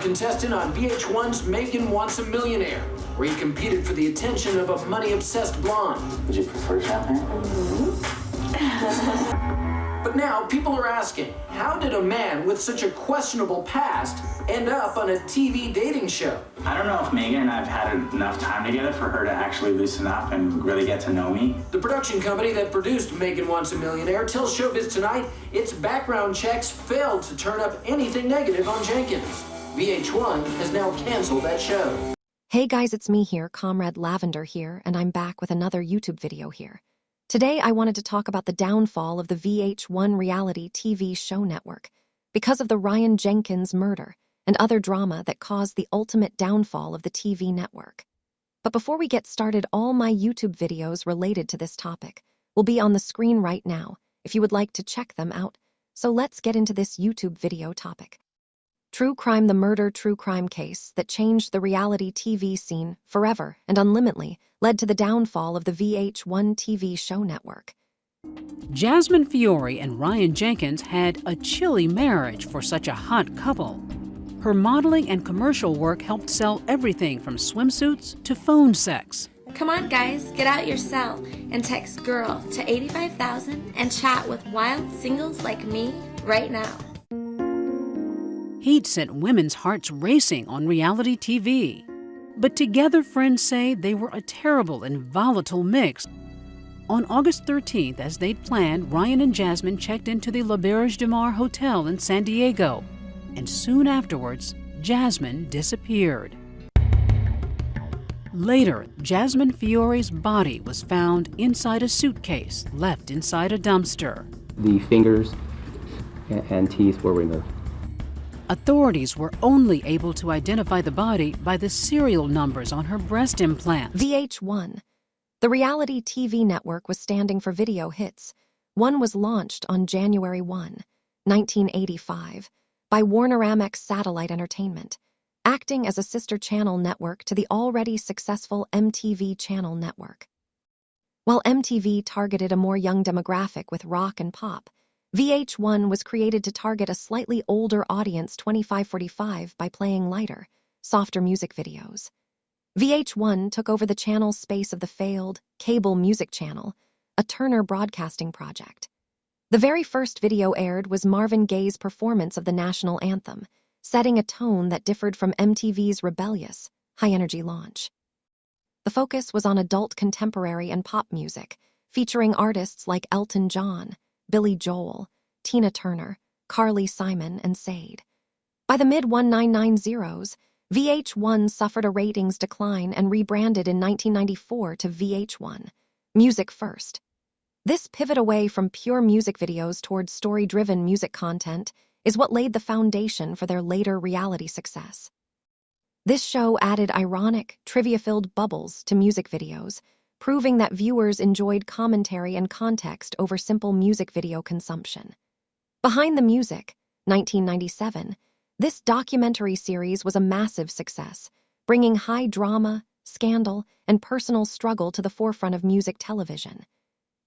contestant on VH1's Megan Wants a Millionaire, where he competed for the attention of a money-obsessed blonde. Would you prefer champagne? But now people are asking, how did a man with such a questionable past end up on a TV dating show? I don't know if Megan and I have had enough time together for her to actually loosen up and really get to know me. The production company that produced Megan Wants a Millionaire tells Showbiz Tonight its background checks failed to turn up anything negative on Jenkins. VH1 has now canceled that show. Hey guys, it's me here, Comrade Lavender here, and I'm back with another YouTube video here. Today, I wanted to talk about the downfall of the VH1 reality TV show network because of the Ryan Jenkins murder and other drama that caused the ultimate downfall of the TV network. But before we get started, all my YouTube videos related to this topic will be on the screen right now if you would like to check them out. So let's get into this YouTube video topic. True Crime: The Murder True Crime Case that changed the reality TV scene forever and unlimitedly led to the downfall of the VH1 TV show network. Jasmine Fiore and Ryan Jenkins had a chilly marriage for such a hot couple. Her modeling and commercial work helped sell everything from swimsuits to phone sex. Come on guys, get out your cell and text GIRL to 85,000 and chat with wild singles like me right now. He'd sent women's hearts racing on reality TV. But together, friends say they were a terrible and volatile mix. On August 13th, as they'd planned, Ryan and Jasmine checked into the L'Auberge de Mar Hotel in San Diego. And soon afterwards, Jasmine disappeared. Later, Jasmine Fiore's body was found inside a suitcase left inside a dumpster. The fingers and teeth were removed. Authorities were only able to identify the body by the serial numbers on her breast implants. VH1. The reality TV network was standing for video hits. One was launched on January 1, 1985, by Warner-Amex Satellite Entertainment, acting as a sister channel network to the already successful MTV channel network. While MTV targeted a more young demographic with rock and pop, VH1 was created to target a slightly older audience, 25-45, by playing lighter, softer music videos. VH1 took over the channel's space of the failed cable music channel, a Turner Broadcasting project. The very first video aired was Marvin Gaye's performance of the National Anthem, setting a tone that differed from MTV's rebellious, high-energy launch. The focus was on adult contemporary and pop music, featuring artists like Elton John, Billy Joel, Tina Turner, Carly Simon, and Sade. By the mid-1990s, VH1 suffered a ratings decline and rebranded in 1994 to VH1, Music First. This pivot away from pure music videos towards story-driven music content is what laid the foundation for their later reality success. This show added ironic, trivia-filled bubbles to music videos, proving that viewers enjoyed commentary and context over simple music video consumption. Behind the Music, 1997, this documentary series was a massive success, bringing high drama, scandal, and personal struggle to the forefront of music television.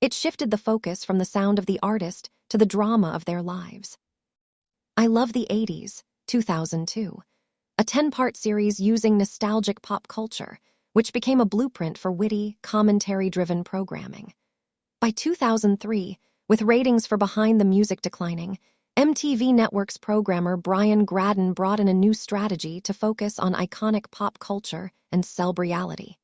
It shifted the focus from the sound of the artist to the drama of their lives. I Love the 80s, 2002, a 10-part series using nostalgic pop culture, which became a blueprint for witty, commentary-driven programming. By 2003, with ratings for Behind the Music declining, MTV Networks programmer Brian Graden brought in a new strategy to focus on iconic pop culture and celebreality.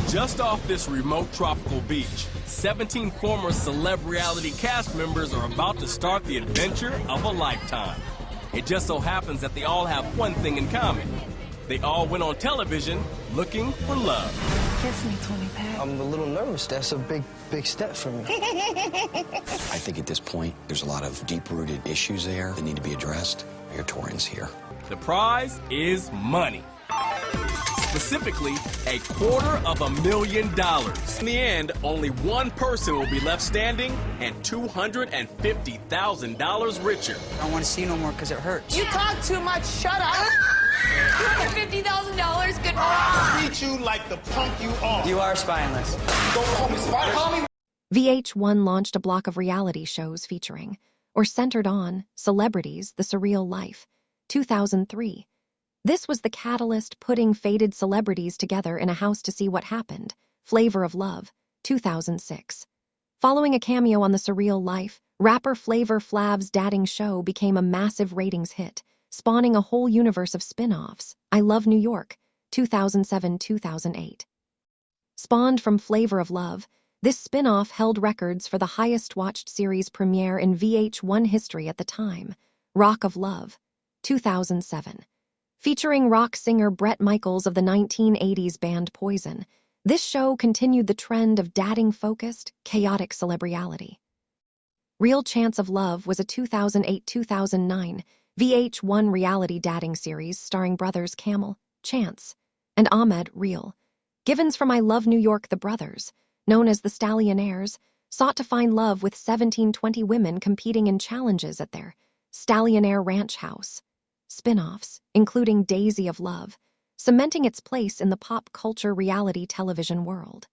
Just off this remote tropical beach, 17 former Celebreality cast members are about to start the adventure of a lifetime. It just so happens that they all have one thing in common. They all went on television looking for love. Kiss me, 20-pack. I'm a little nervous. That's a big step for me. I think at this point, there's a lot of deep-rooted issues there that need to be addressed. Your Torrance here. The prize is money. Specifically, $250,000. In the end, only one person will be left standing and $250,000 richer. I don't want to see you no more because it hurts. You talk too much. Shut up. $250,000, good Treat you like the punk you are. You are spineless. Don't call me spineless. Call me. VH1 launched a block of reality shows featuring, or centered on, celebrities, the Surreal Life, 2003. This was the catalyst putting faded celebrities together in a house to see what happened. Flavor of Love, 2006. Following a cameo on the Surreal Life, rapper Flavor Flav's dating show became a massive ratings hit, spawning a whole universe of spin-offs. I Love New York, 2007-2008. Spawned from Flavor of Love, this spin-off held records for the highest-watched series premiere in VH1 history at the time, Rock of Love, 2007. Featuring rock singer Bret Michaels of the 1980s band Poison, this show continued the trend of dating-focused, chaotic celebreality. Real Chance of Love was a 2008-2009 VH1 reality dating series starring brothers Kamal, Chance, and Ahmad, Real. Givens from I Love New York. The brothers, known as the Stallionaires, sought to find love with 1720 women competing in challenges at their Stallionaire ranch house. Spin-offs, including Daisy of Love, cementing its place in the pop culture reality television world.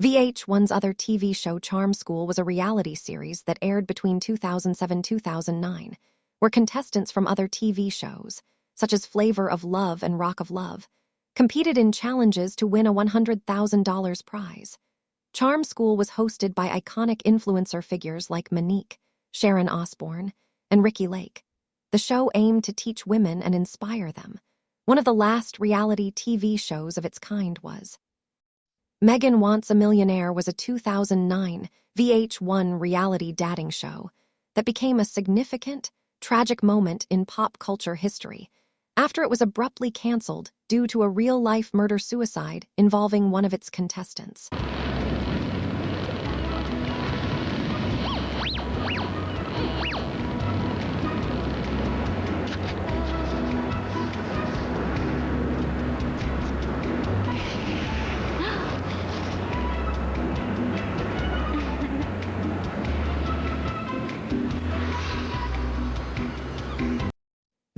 VH1's other TV show Charm School was a reality series that aired between 2007-2009, where contestants from other TV shows, such as Flavor of Love and Rock of Love, competed in challenges to win a $100,000 prize. Charm School was hosted by iconic influencer figures like Monique, Sharon Osbourne, and Ricki Lake. The show aimed to teach women and inspire them. One of the last reality TV shows of its kind was Megan Wants a Millionaire was a 2009 VH1 reality dating show that became a significant, tragic moment in pop culture history after it was abruptly canceled due to a real-life murder-suicide involving one of its contestants.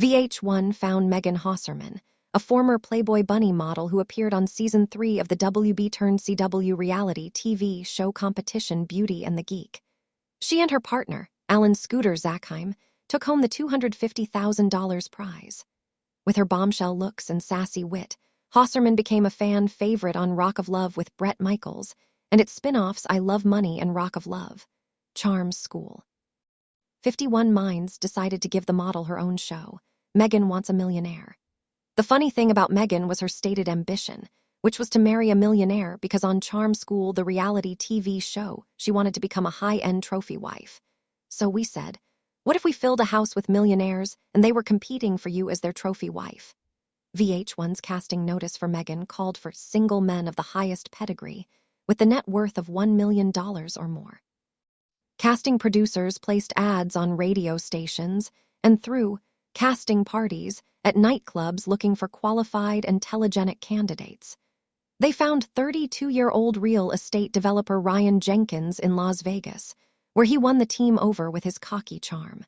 VH1 found Megan Hosserman, a former Playboy Bunny model who appeared on Season 3 of the WB-turned-CW reality TV show competition Beauty and the Geek. She and her partner, Alan Scooter Zackheim, took home the $250,000 prize. With her bombshell looks and sassy wit, Hosserman became a fan favorite on Rock of Love with Bret Michaels and its spin-offs I Love Money and Rock of Love. Charm School. 51 Minds decided to give the model her own show, Megan Wants a Millionaire. The funny thing about Megan was her stated ambition, which was to marry a millionaire because on Charm School, the reality TV show, she wanted to become a high-end trophy wife. So we said, what if we filled a house with millionaires and they were competing for you as their trophy wife? VH1's casting notice for Megan called for single men of the highest pedigree, with the net worth of $1 million or more. Casting producers placed ads on radio stations and through casting parties at nightclubs looking for qualified and telegenic candidates. They found 32-year-old real estate developer Ryan Jenkins in Las Vegas, where he won the team over with his cocky charm.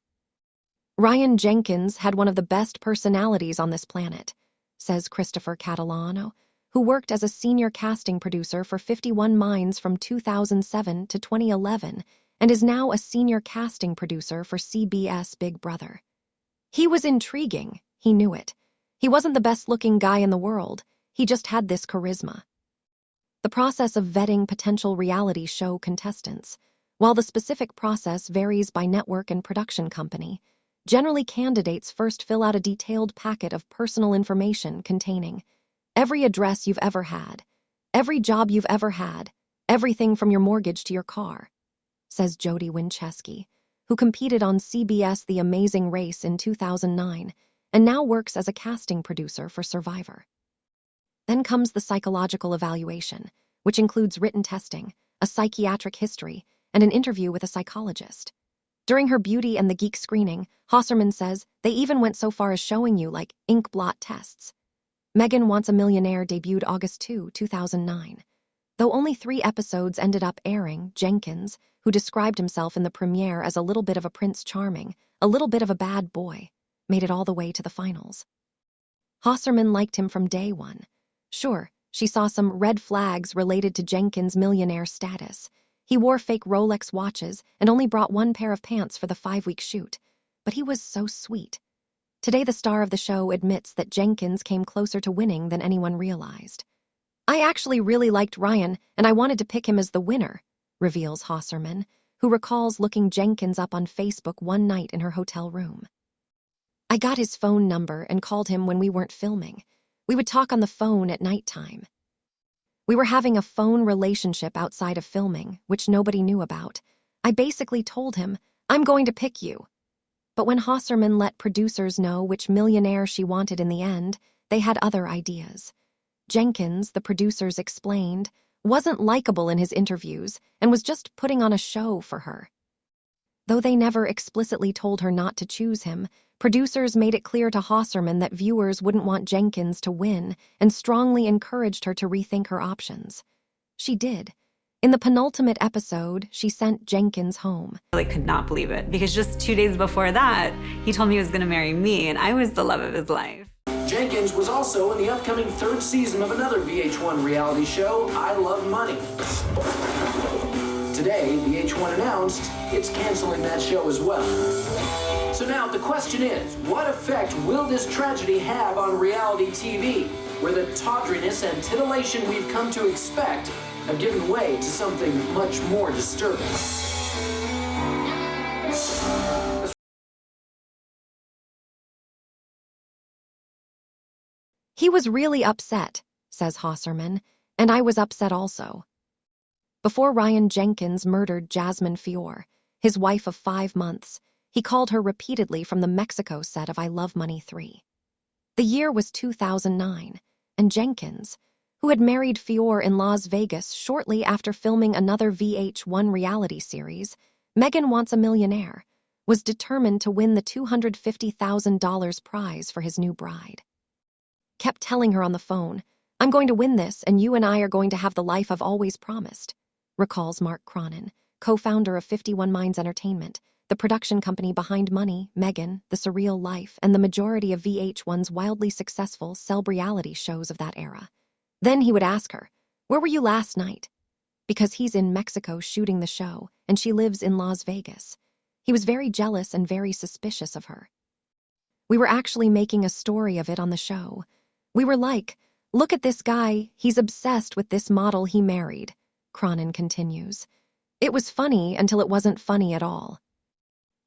Ryan Jenkins had one of the best personalities on this planet, says Christopher Catalano, who worked as a senior casting producer for 51 Minds from 2007 to 2011 and is now a senior casting producer for CBS Big Brother. He was intriguing, he knew it. He wasn't the best-looking guy in the world, he just had this charisma. The process of vetting potential reality show contestants, while the specific process varies by network and production company, generally candidates first fill out a detailed packet of personal information containing every address you've ever had, every job you've ever had, everything from your mortgage to your car, says Jody Winchesky, who competed on CBS The Amazing Race in 2009 and now works as a casting producer for Survivor. Then comes the psychological evaluation, which includes written testing, a psychiatric history, and an interview with a psychologist. During her Beauty and the Geek screening, Hosserman says they even went so far as showing you like ink blot tests. Megan Wants a Millionaire debuted August 2, 2009. Though only 3 episodes ended up airing, Jenkins, who described himself in the premiere as a little bit of a Prince Charming, a little bit of a bad boy, made it all the way to the finals. Hosserman liked him from day one. Sure, she saw some red flags related to Jenkins' millionaire status. He wore fake Rolex watches and only brought 1 pair of pants for the 5-week shoot. But he was so sweet. Today, the star of the show admits that Jenkins came closer to winning than anyone realized. "I actually really liked Ryan, and I wanted to pick him as the winner," reveals Hosserman, who recalls looking Jenkins up on Facebook one night in her hotel room. "I got his phone number and called him when we weren't filming. We would talk on the phone at nighttime. We were having a phone relationship outside of filming, which nobody knew about. I basically told him, 'I'm going to pick you.'" But when Hosserman let producers know which millionaire she wanted in the end, they had other ideas. Jenkins, the producers explained, wasn't likable in his interviews and was just putting on a show for her. Though they never explicitly told her not to choose him, producers made it clear to Hosserman that viewers wouldn't want Jenkins to win and strongly encouraged her to rethink her options. She did. In the penultimate episode, she sent Jenkins home. I could not believe it, because just 2 days before that, he told me he was going to marry me, and I was the love of his life. Jenkins was also in the upcoming 3rd season of another VH1 reality show, I Love Money. Today, VH1 announced it's canceling that show as well. So now the question is, what effect will this tragedy have on reality TV, where the tawdriness and titillation we've come to expect have given way to something much more disturbing? "He was really upset," says Hosserman, "and I was upset also." Before Ryan Jenkins murdered Jasmine Fior, his wife of 5 months, he called her repeatedly from the Mexico set of I Love Money 3. The year was 2009, and Jenkins, who had married Fior in Las Vegas shortly after filming another VH1 reality series, Megan Wants a Millionaire, was determined to win the $250,000 prize for his new bride. Kept telling her on the phone, "I'm going to win this, and you and I are going to have the life I've always promised," recalls Mark Cronin, co-founder of 51 Minds Entertainment, the production company behind Money, Megan, The Surreal Life, and the majority of VH1's wildly successful celeb-reality shows of that era. Then he would ask her, "Where were you last night?" Because he's in Mexico shooting the show, and she lives in Las Vegas. He was very jealous and very suspicious of her. "We were actually making a story of it on the show. We were like, look at this guy, he's obsessed with this model he married," Cronin continues. "It was funny until it wasn't funny at all."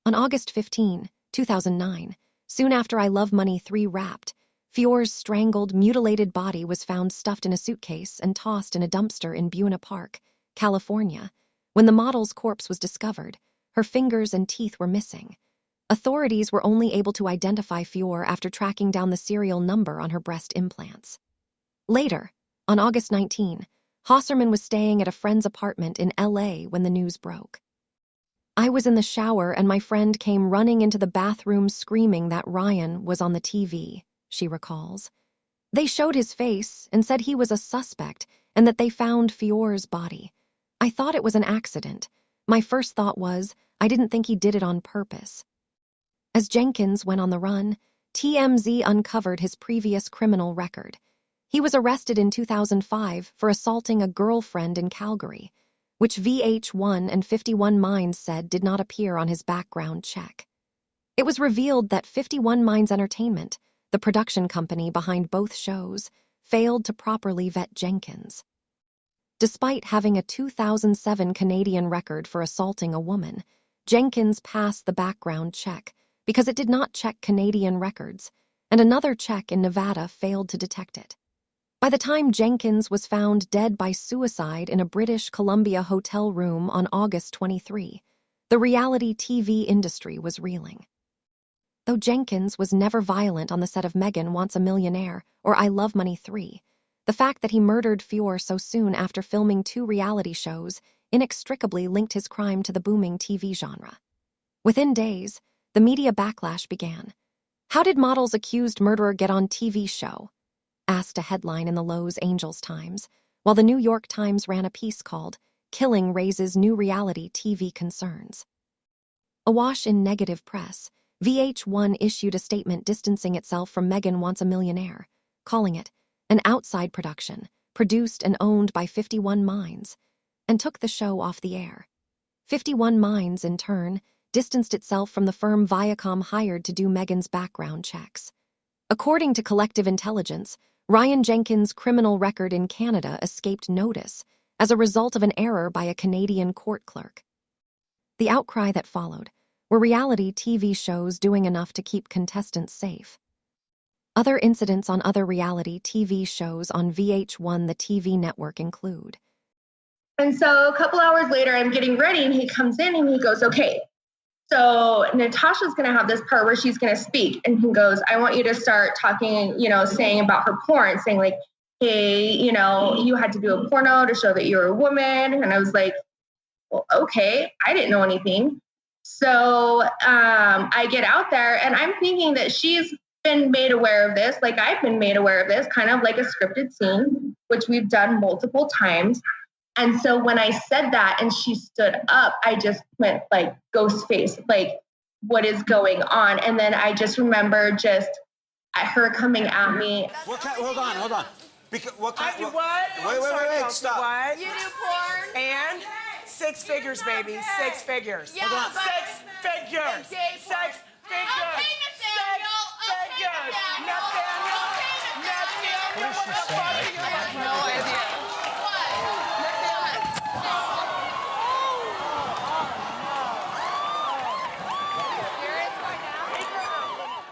On August 15, 2009, soon after I Love Money 3 wrapped, Fior's strangled, mutilated body was found stuffed in a suitcase and tossed in a dumpster in Buena Park, California. When the model's corpse was discovered, her fingers and teeth were missing. Authorities were only able to identify Fior after tracking down the serial number on her breast implants. Later, on August 19, Hosserman was staying at a friend's apartment in LA when the news broke. "I was in the shower and my friend came running into the bathroom screaming that Ryan was on the TV," she recalls. "They showed his face and said he was a suspect and that they found Fior's body. I thought it was an accident. My first thought was, I didn't think he did it on purpose." As Jenkins went on the run, TMZ uncovered his previous criminal record. He was arrested in 2005 for assaulting a girlfriend in Calgary, which VH1 and 51 Minds said did not appear on his background check. It was revealed that 51 Minds Entertainment, the production company behind both shows, failed to properly vet Jenkins. Despite having a 2007 Canadian record for assaulting a woman, Jenkins passed the background check because it did not check Canadian records, and another check in Nevada failed to detect it. By the time Jenkins was found dead by suicide in a British Columbia hotel room on August 23, the reality TV industry was reeling. Though Jenkins was never violent on the set of Megan Wants a Millionaire or I Love Money 3, the fact that he murdered Fior so soon after filming 2 reality shows inextricably linked his crime to the booming TV genre. Within days, the media backlash began. "How did model's accused murderer get on TV show?" asked a headline in the Los Angeles Times, while the New York Times ran a piece called "Killing Raises New Reality TV Concerns." Awash in negative press, VH1 issued a statement distancing itself from Megan Wants a Millionaire, calling it an outside production, produced and owned by 51 Minds, and took the show off the air. 51 Minds, in turn, distanced itself from the firm Viacom hired to do Meghan's background checks. According to collective intelligence, Ryan Jenkins' criminal record in Canada escaped notice as a result of an error by a Canadian court clerk. The outcry that followed were reality TV shows doing enough to keep contestants safe. Other incidents on other reality TV shows on VH1, the TV network, include. And so a couple hours later, I'm getting ready, and he comes in and he goes, okay, so Natasha's going to have this part where she's going to speak. And he goes, I want you to start talking, saying about her porn, saying like, hey, you had to do a porno to show that you're a woman. And I was like, well, okay, I didn't know anything. So I get out there, and I'm thinking that she's been made aware of this, like I've been made aware of this, kind of like a scripted scene, which we've done multiple times. And so when I said that and she stood up, I just went like ghost face, like what is going on? And then I just remember just her coming at me. Hold on. Because what? Wait, stop. What? You do porn? And 6 figures, baby. Okay. 6 figures. Yeah, Hold on. but 6 figures. 6 figures. Okay, Nathaniel. Nathaniel, what the fuck do you have? No idea.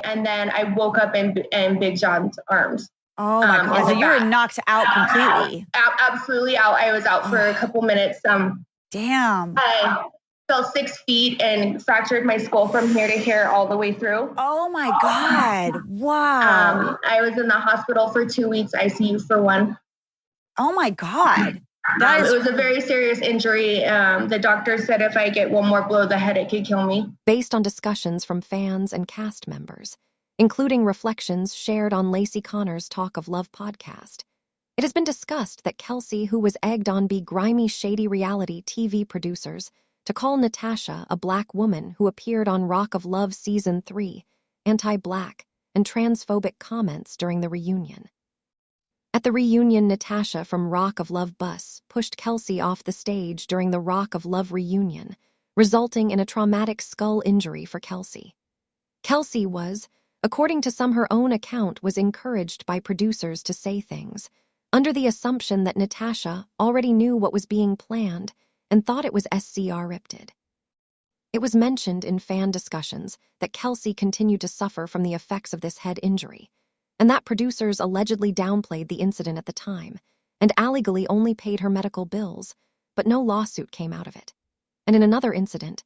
And then I woke up in Big John's arms. Oh my God. So you were knocked out completely. Absolutely out. I was out for a couple minutes. Damn. I fell 6 feet and fractured my skull from here to here all the way through. Oh my God. Wow. I was in the hospital for 2 weeks, ICU for 1. Oh my God. It was a very serious injury. The doctor said if I get one more blow to the head, it could kill me. Based on discussions from fans and cast members, including reflections shared on Lacey Connor's Talk of Love podcast, it has been discussed that Kelsey, who was egged on by grimy, shady reality TV producers to call Natasha a black woman who appeared on Rock of Love Season 3, anti-black, and transphobic comments during the reunion. At the reunion, Natasha from Rock of Love bus pushed Kelsey off the stage during the Rock of Love reunion, resulting in a traumatic skull injury for Kelsey. Kelsey was, according to her own account, was encouraged by producers to say things, under the assumption that Natasha already knew what was being planned and thought it was scripted. It was mentioned in fan discussions that Kelsey continued to suffer from the effects of this head injury, and that producers allegedly downplayed the incident at the time and allegedly only paid her medical bills, but no lawsuit came out of it. And in another incident,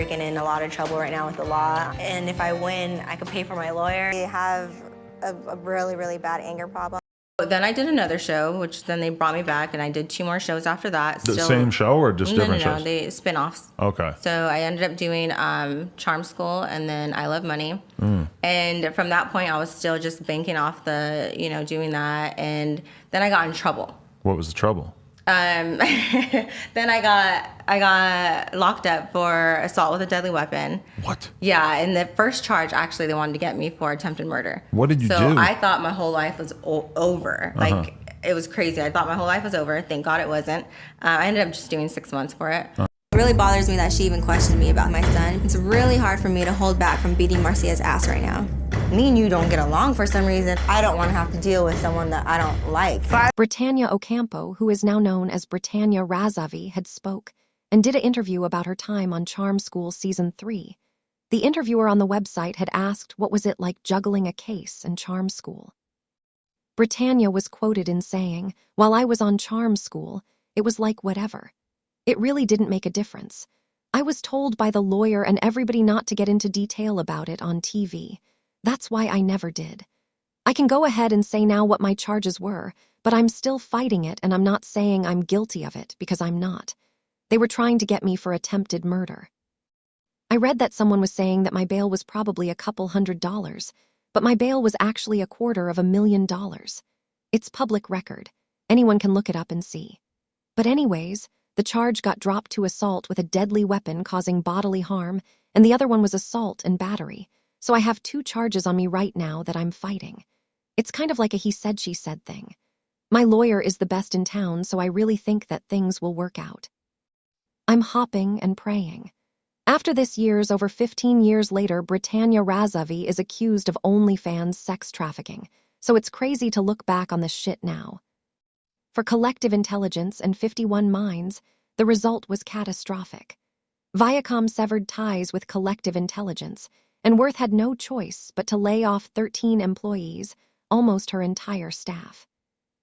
freaking in a lot of trouble right now with the law, and if I win, I could pay for my lawyer. I have a really, really bad anger problem. Then I did another show, which then they brought me back, and I did 2 more shows after that. The same show or just different shows? No, they spinoffs. Okay. So I ended up doing Charm School and then I Love Money. And from that point, I was still just banking off the, doing that. And then I got in trouble. What was the trouble? Then I got locked up for assault with a deadly weapon. What? Yeah, and the first charge, actually, they wanted to get me for attempted murder. What did you do? So I thought my whole life was over. Like, it was crazy. I thought my whole life was over. Thank God it wasn't. I ended up just doing 6 months for it. It really bothers me that she even questioned me about my son. It's really hard for me to hold back from beating Marcia's ass right now. Me and you don't get along for some reason. I don't want to have to deal with someone that I don't like. Britannia Ocampo, who is now known as Britannia Razavi, had spoke and did an interview about her time on Charm School Season 3. The interviewer on the website had asked what was it like juggling a case in Charm School. Britannia was quoted in saying, "While I was on Charm School, it was like whatever. It really didn't make a difference. I was told by the lawyer and everybody not to get into detail about it on TV. That's why I never did. I can go ahead and say now what my charges were, but I'm still fighting it, and I'm not saying I'm guilty of it because I'm not. They were trying to get me for attempted murder. I read that someone was saying that my bail was probably a couple $100, but my bail was actually $250,000. It's public record. Anyone can look it up and see. But anyways, the charge got dropped to assault with a deadly weapon causing bodily harm, and the other one was assault and battery. So I have 2 charges on me right now that I'm fighting. It's kind of like a he said, she said thing. My lawyer is the best in town, so I really think that things will work out. I'm hopping and praying. After this year's, over 15 years later, Britannia Razavi is accused of OnlyFans sex trafficking, so it's crazy to look back on this shit now. For Collective Intelligence and 51 Minds, the result was catastrophic. Viacom severed ties with Collective Intelligence, and Worth had no choice but to lay off 13 employees, almost her entire staff.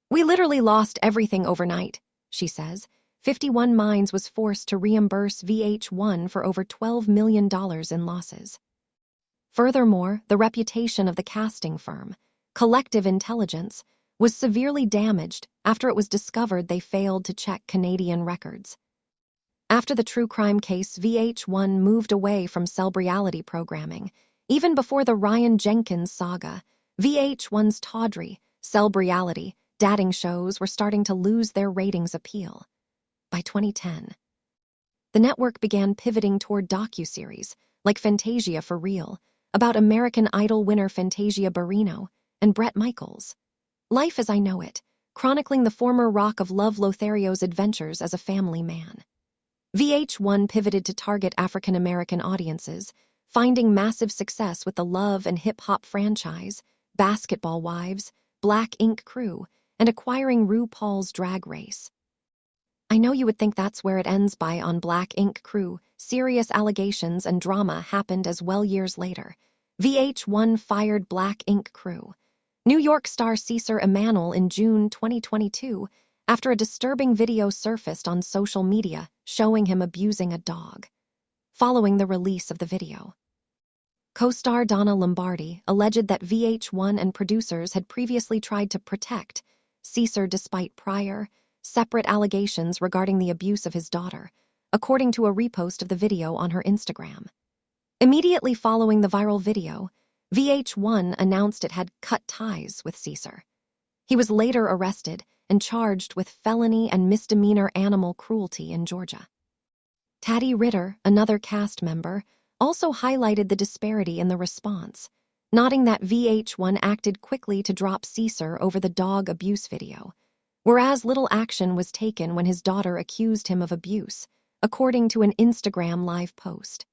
"We literally lost everything overnight," she says. 51 Minds was forced to reimburse VH1 for over $12 million in losses. Furthermore, the reputation of the casting firm, Collective Intelligence, was severely damaged after it was discovered they failed to check Canadian records. After the true crime case, VH1 moved away from celeb-reality programming. Even before the Ryan Jenkins saga, VH1's tawdry, celeb-reality, dating shows were starting to lose their ratings appeal. By 2010, the network began pivoting toward docuseries like Fantasia for Real, about American Idol winner Fantasia Barrino and Bret Michaels. Life as I Know It, chronicling the former Rock of Love Lothario's adventures as a family man. VH1 pivoted to target African-American audiences, finding massive success with the Love and Hip Hop franchise, Basketball Wives, Black Ink Crew, and acquiring RuPaul's Drag Race. I know you would think that's where it ends by on Black Ink Crew. Serious allegations and drama happened as well years later. VH1 fired Black Ink Crew. New York star Cesar Emanuel in June 2022 after a disturbing video surfaced on social media showing him abusing a dog. Following the release of the video, co-star Donna Lombardi alleged that VH1 and producers had previously tried to protect Cesar despite prior, separate allegations regarding the abuse of his daughter, according to a repost of the video on her Instagram. Immediately following the viral video, VH1 announced it had cut ties with Cesar. He was later arrested and charged with felony and misdemeanor animal cruelty in Georgia. Taddy Ritter, another cast member, also highlighted the disparity in the response, noting that VH1 acted quickly to drop Cesar over the dog abuse video, whereas little action was taken when his daughter accused him of abuse, according to an Instagram live post.